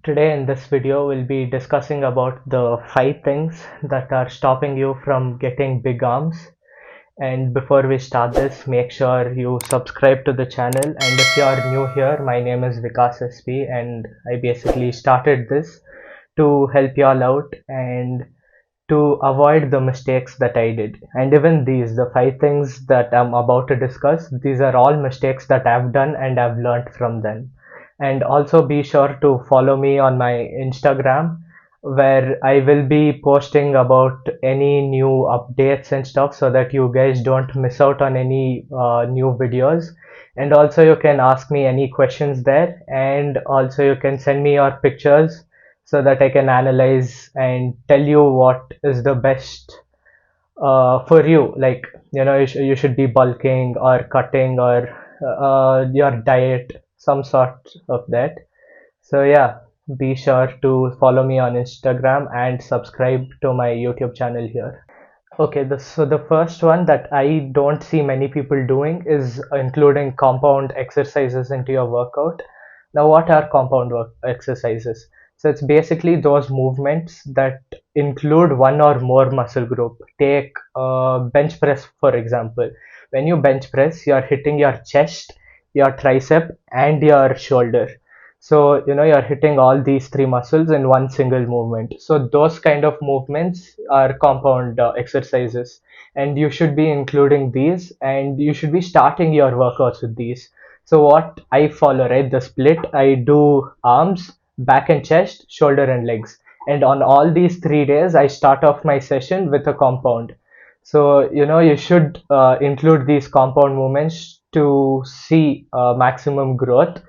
Today in this video we'll be discussing about the 5 things that are stopping you from getting big arms. And before we start this, make sure you subscribe to the channel. And if you are new here, my name is Vikas SP and I basically started this to help you all out and to avoid the mistakes that I did. And even the 5 things that I'm about to discuss, these are all mistakes that I've done and I've learned from them. And also be sure to follow me on my Instagram, where I will be posting about any new updates and stuff so that you guys don't miss out on any new videos. And also you can ask me any questions there, and also you can send me your pictures so that I can analyze and tell you what is the best for you. Like, you should be bulking or cutting or your diet, some sort of that. So, yeah, be sure to follow me on Instagram and subscribe to my YouTube channel here. Okay, so the first one that I don't see many people doing is including compound exercises into your workout. Now, what are compound exercises? So it's basically those movements that include one or more muscle group. Take bench press, for example. When you bench press, you are hitting your chest, your tricep, and your shoulder. So, you're hitting all these three muscles in one single movement. So those kind of movements are compound exercises, and you should be including these, and you should be starting your workouts with these. So what I follow, right? The split, I do arms, back and chest, shoulder and legs. And on all these 3 days, I start off my session with a compound. So, you should include these compound movements to see maximum growth.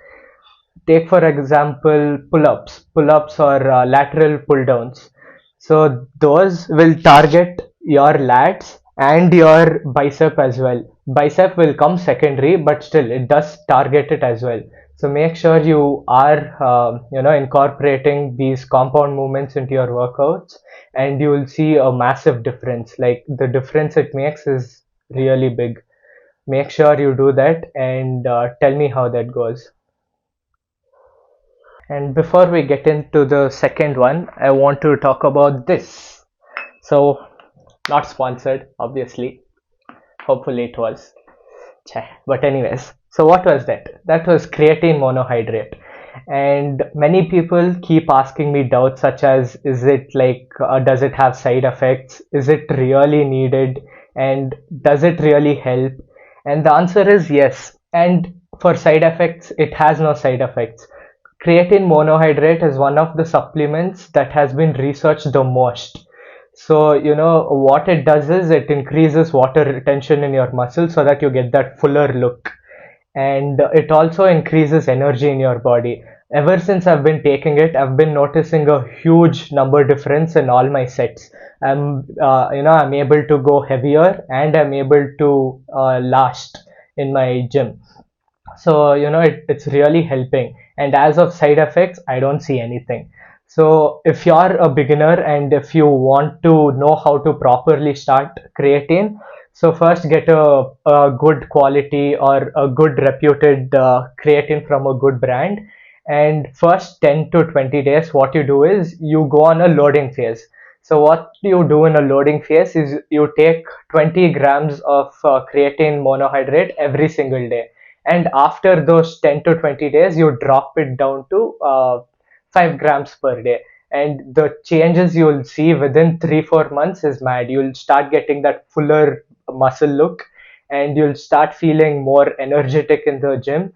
Take for example pull-ups or lateral pull downs. So those will target your lats and your bicep as well. Bicep will come secondary, but still it does target it as well. So make sure you are incorporating these compound movements into your workouts, and you will see a massive difference. Like, the difference it makes is really big. Make sure you do that, and tell me how that goes. And before we get into the second one, I want to talk about this. So, not sponsored, obviously. Hopefully it was. But anyways, so what was that? That was creatine monohydrate. And many people keep asking me doubts such as, is it like, does it have side effects? Is it really needed? And does it really help? And the answer is yes. And for side effects, it has no side effects. Creatine monohydrate is one of the supplements that has been researched the most. So, what it does is it increases water retention in your muscles so that you get that fuller look. And it also increases energy in your body. Ever since I've been taking it, I've been noticing a huge number difference in all my sets. I'm able to go heavier, and I'm able to last in my gym. So, it's really helping. And as of side effects, I don't see anything. So if you're a beginner and if you want to know how to properly start creatine, so first get a good quality or a good reputed creatine from a good brand. And first 10 to 20 days, what you do is you go on a loading phase. So what you do in a loading phase is you take 20 grams of creatine monohydrate every single day. And after those 10 to 20 days, you drop it down to 5 grams per day. And the changes you'll see within 3-4 months is mad. You'll start getting that fuller muscle look, and you'll start feeling more energetic in the gym.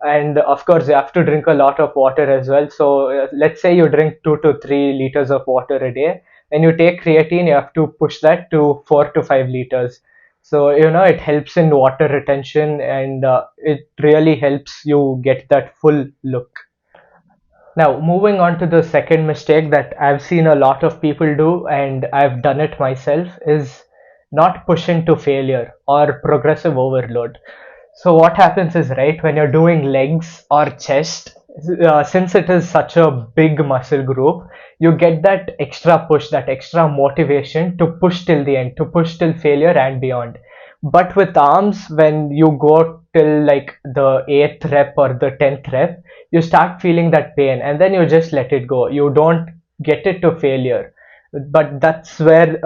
And of course, you have to drink a lot of water as well. So let's say you drink 2 to 3 liters of water a day. When you take creatine, you have to push that to 4 to 5 liters. So, it helps in water retention, and it really helps you get that full look. Now, moving on to the second mistake that I've seen a lot of people do, and I've done it myself, is not pushing to failure or progressive overload. So what happens is, right, when you're doing legs or chest, since it is such a big muscle group, you get that extra push, that extra motivation to push till the end, to push till failure and beyond. But with arms, when you go till like the 8th rep or the 10th rep, you start feeling that pain and then you just let it go. You don't get it to failure. But that's where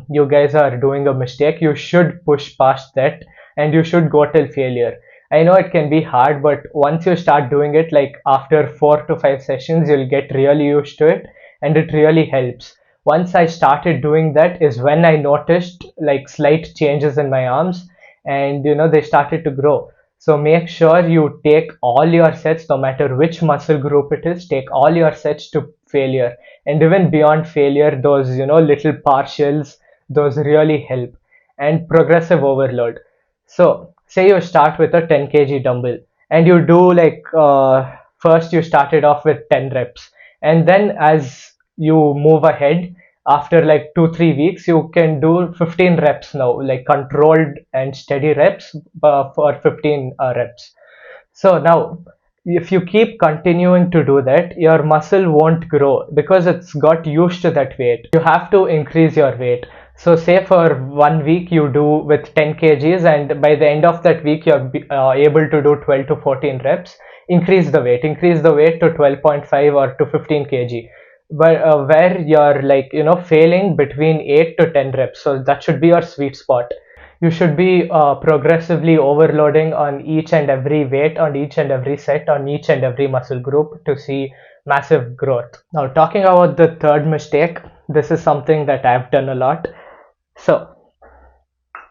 you guys are doing a mistake. You should push past that and you should go till failure. I know it can be hard, but once you start doing it, like after 4 to 5 sessions, you'll get really used to it and it really helps. Once I started doing that is when I noticed like slight changes in my arms, and they started to grow. So make sure you take all your sets, no matter which muscle group it is, take all your sets to failure. And even beyond failure, those little partials, those really help. And progressive overload. So say you start with a 10 kg dumbbell and you do like first you started off with 10 reps, and then as you move ahead, after like 2 3 weeks, you can do 15 reps now, like controlled and steady reps for 15 reps. So now, if you keep continuing to do that, your muscle won't grow because it's got used to that weight. You have to increase your weight. So say for 1 week you do with 10 kgs, and by the end of that week you're able to do 12 to 14 reps. Increase the weight to 12.5 or to 15 kg. But where you're like failing between 8 to 10 reps. So that should be your sweet spot. You should be progressively overloading on each and every weight, on each and every set, on each and every muscle group to see massive growth. Now, talking about the third mistake, this is something that I've done a lot. So,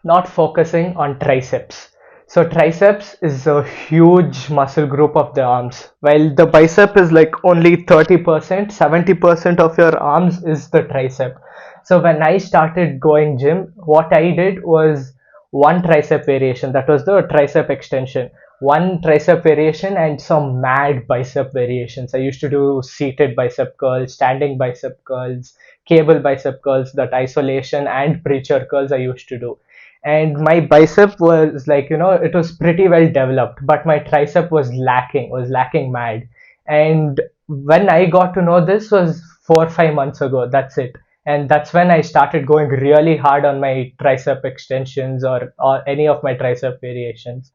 not focusing on triceps. So triceps is a huge muscle group of the arms. While the bicep is like only 30%, 70% of your arms is the tricep. So when I started going gym, what I did was one tricep variation. That was the tricep extension. One tricep variation and some mad bicep variations. I used to do seated bicep curls, standing bicep curls, cable bicep curls, that isolation and preacher curls I used to do. And my bicep was like it was pretty well developed, but my tricep was lacking mad. And when I got to know this was 4 or 5 months ago. That's it. And that's when I started going really hard on my tricep extensions, or any of my tricep variations.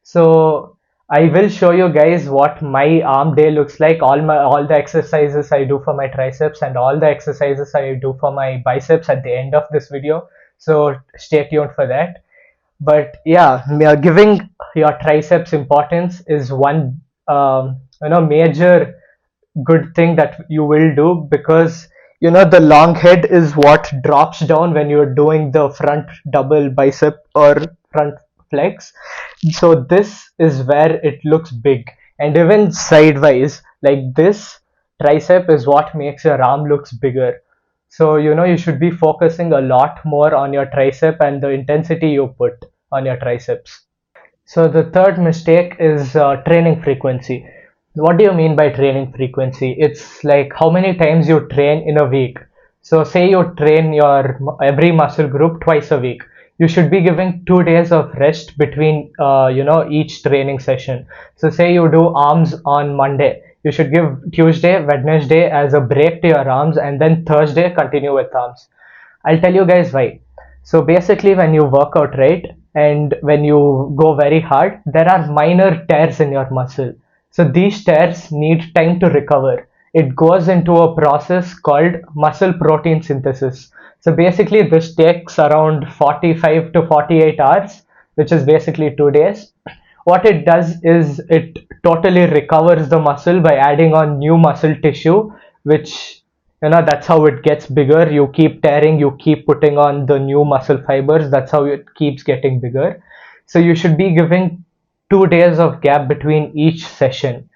So I will show you guys what my arm day looks like, all the exercises I do for my triceps and all the exercises I do for my biceps at the end of this video. So stay tuned for that. But yeah, giving your triceps importance is one major good thing that you will do, because the long head is what drops down when you're doing the front double bicep or front flex. So this is where it looks big, and even sidewise like this, tricep is what makes your arm looks bigger. So you should be focusing a lot more on your tricep and the intensity you put on your triceps. So the third mistake is training frequency. What do you mean by training frequency? It's like how many times you train in a week. So say you train your every muscle group twice a week. You should be giving 2 days of rest between each training session. So say you do arms on Monday. You should give Tuesday, Wednesday as a break to your arms, and then Thursday continue with arms. I'll tell you guys why. So basically, when you work out, right, and when you go very hard, there are minor tears in your muscle. So these tears need time to recover. It goes into a process called muscle protein synthesis. So basically, this takes around 45 to 48 hours, which is basically 2 days. What it does is it totally recovers the muscle by adding on new muscle tissue, which that's how it gets bigger. You keep tearing, you keep putting on the new muscle fibers, that's how it keeps getting bigger. So you should be giving 2 days of gap between each session.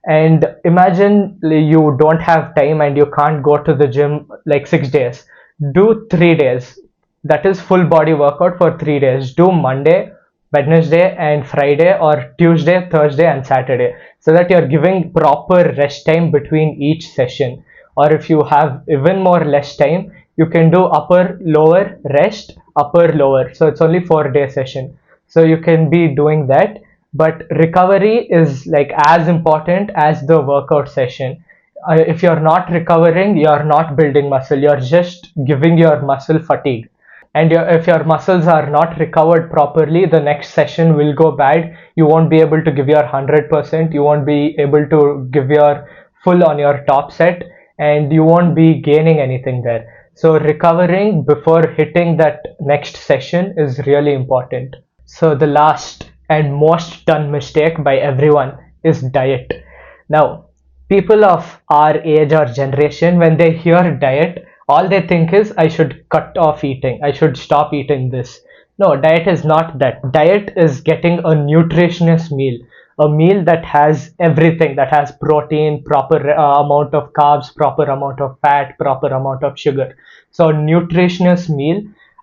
And imagine you don't have time and you can't go to the gym like 6 days. Do 3 days. That is full body workout for 3 days. Do Monday, Wednesday, and Friday, or Tuesday, Thursday, and Saturday, so that you're giving proper rest time between each session. Or if you have even more less time, you can do upper lower rest, upper lower. So it's only 4 day session. So you can be doing that. But recovery is like as important as the workout session. If you're not recovering, you're not building muscle, you're just giving your muscle fatigue. And if your muscles are not recovered properly, the next session will go bad. You won't be able to give your 100%. You won't be able to give your full on your top set, and you won't be gaining anything there. So recovering before hitting that next session is really important. So the last and most done mistake by everyone is diet. Now, people of our age or generation, when they hear diet, all they think is I should cut off eating, I should stop eating this. No, diet is not that. Diet is getting a nutritious meal, a meal that has everything, that has protein, proper amount of carbs, proper amount of fat, proper amount of sugar. So a nutritious meal,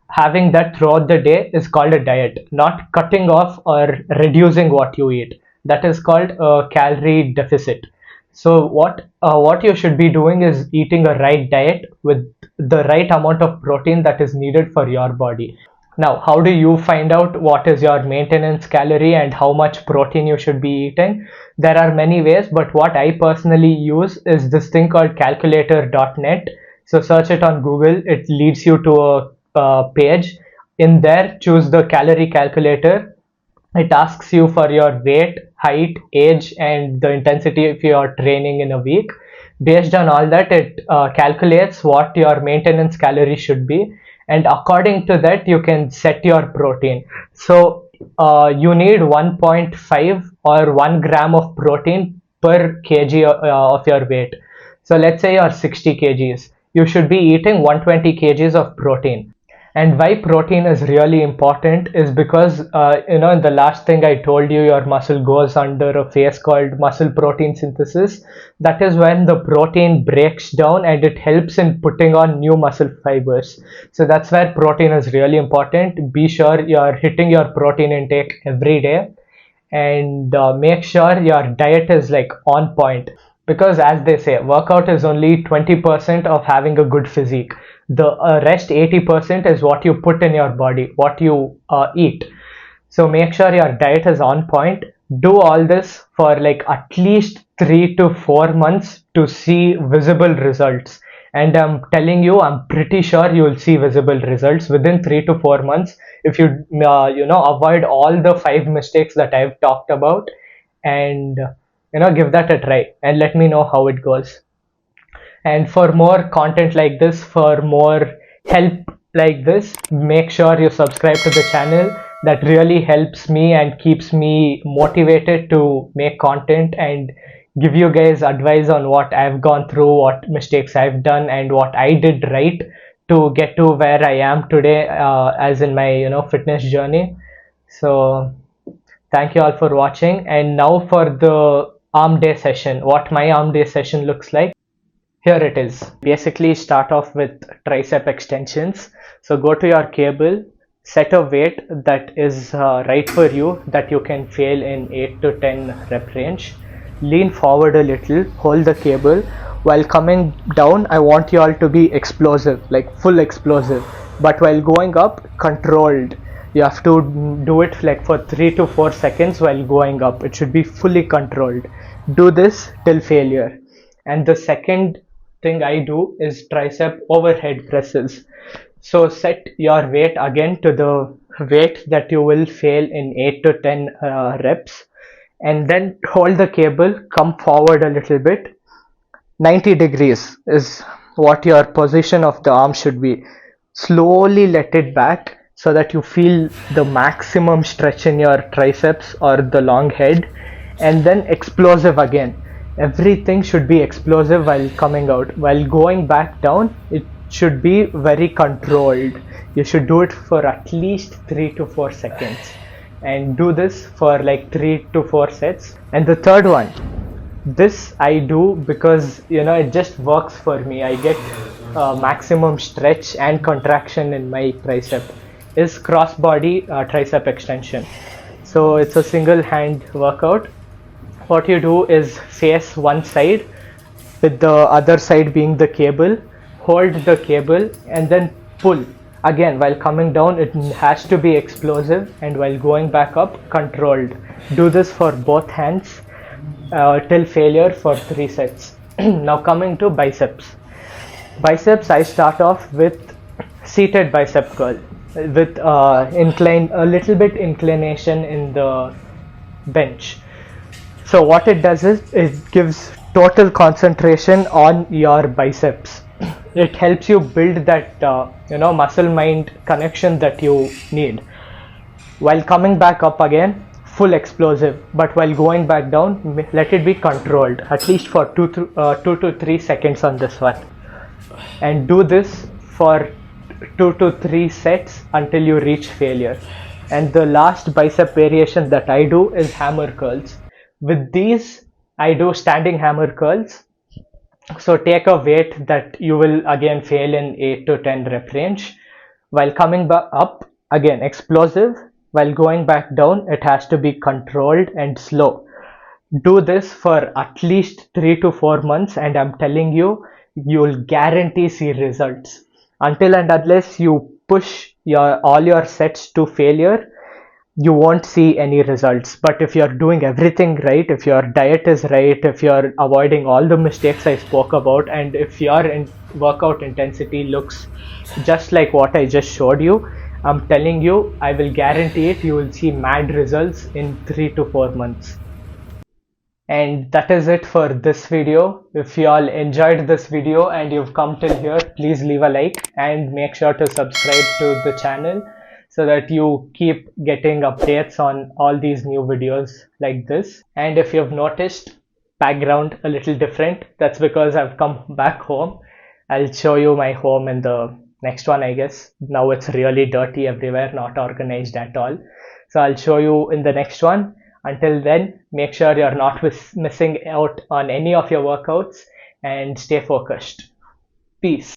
having that throughout the day, is called a diet, not cutting off or reducing what you eat. That is called a calorie deficit. So what you should be doing is eating a right diet with the right amount of protein that is needed for your body. Now, how do you find out what is your maintenance calorie and how much protein you should be eating? There are many ways, but what I personally use is this thing called calculator.net. So search it on Google. It leads you to a page. In there, choose the calorie calculator. It asks you for your weight, height, age, and the intensity if you are training in a week. Based on all that, it calculates what your maintenance calorie should be, and according to that, you can set your protein. So you need 1.5 or 1 gram of protein per kg of your weight. So let's say you're 60 kgs. You should be eating 120 kgs of protein. And why protein is really important is because in the last thing I told you, your muscle goes under a phase called muscle protein synthesis. That is when the protein breaks down and it helps in putting on new muscle fibers. So that's where protein is really important. Be sure you're hitting your protein intake every day, and make sure your diet is like on point, because as they say, workout is only 20% of having a good physique. The rest 80% is what you put in your body, what you eat. So make sure your diet is on point. Do all this for like at least 3 to 4 months to see visible results. And I'm telling you, I'm pretty sure you will see visible results within 3 to 4 months if you avoid all the 5 mistakes that I've talked about, and give that a try and let me know how it goes. And for more content like this, for more help like this, make sure you subscribe to the channel. That really helps me and keeps me motivated to make content and give you guys advice on what I've gone through, what mistakes I've done, and what I did right to get to where I am today, as in my fitness journey. So thank you all for watching. And now for the arm day session, what my arm day session looks like. Here it is. Basically start off with tricep extensions. So go to your cable, set a weight that is right for you, that you can fail in 8 to 10 rep range. Lean forward a little, hold the cable. While coming down, I want you all to be explosive, like full explosive. But while going up, controlled. You have to do it like for 3 to 4 seconds while going up. It should be fully controlled. Do this till failure. And the second thing I do is tricep overhead presses. So set your weight again to the weight that you will fail in 8 to 10 reps, and then hold the cable, come forward a little bit. 90 degrees is what your position of the arm should be. Slowly let it back so that you feel the maximum stretch in your triceps or the long head, and then explosive again. Everything should be explosive while coming out. While going back down, it should be very controlled. You should do it for at least 3 to 4 seconds, and do this for like 3 to 4 sets. And the third one, this I do because it just works for me. I get maximum stretch and contraction in my tricep, is cross body tricep extension. So it's a single hand workout. What you do is face one side with the other side being the cable, hold the cable and then pull. Again, while coming down, it has to be explosive, and while going back up, controlled. Do this for both hands till failure for 3 sets. Now coming to biceps. Biceps, I start off with seated bicep curl. with a little bit inclination in the bench. So what it does is it gives total concentration on your biceps. It helps you build that muscle mind connection that you need. While coming back up again, full explosive, but while going back down, let it be controlled, at least for 2 to 3 seconds on this one. And do this for 2 to 3 sets until you reach failure. And the last bicep variation that I do is hammer curls. With these, I do standing hammer curls. So take a weight that you will again fail in 8 to 10 rep range. While coming back up, again explosive. While going back down, it has to be controlled and slow. Do this for at least 3 to 4 months, and I'm telling you, you'll guarantee see results. Until and unless you push all your sets to failure, you won't see any results. But if you're doing everything right, if your diet is right, if you're avoiding all the mistakes I spoke about, and if your workout intensity looks just like what I just showed you, I'm telling you, I will guarantee it, you will see mad results in 3 to 4 months. And that is it for this video. If you all enjoyed this video and you've come till here, please leave a like and make sure to subscribe to the channel so that you keep getting updates on all these new videos like this. And if you've noticed background a little different, that's because I've come back home. I'll show you my home in the next one, I guess. Now it's really dirty everywhere, not organized at all. So I'll show you in the next one. Until then, make sure you're not missing out on any of your workouts and stay focused. Peace.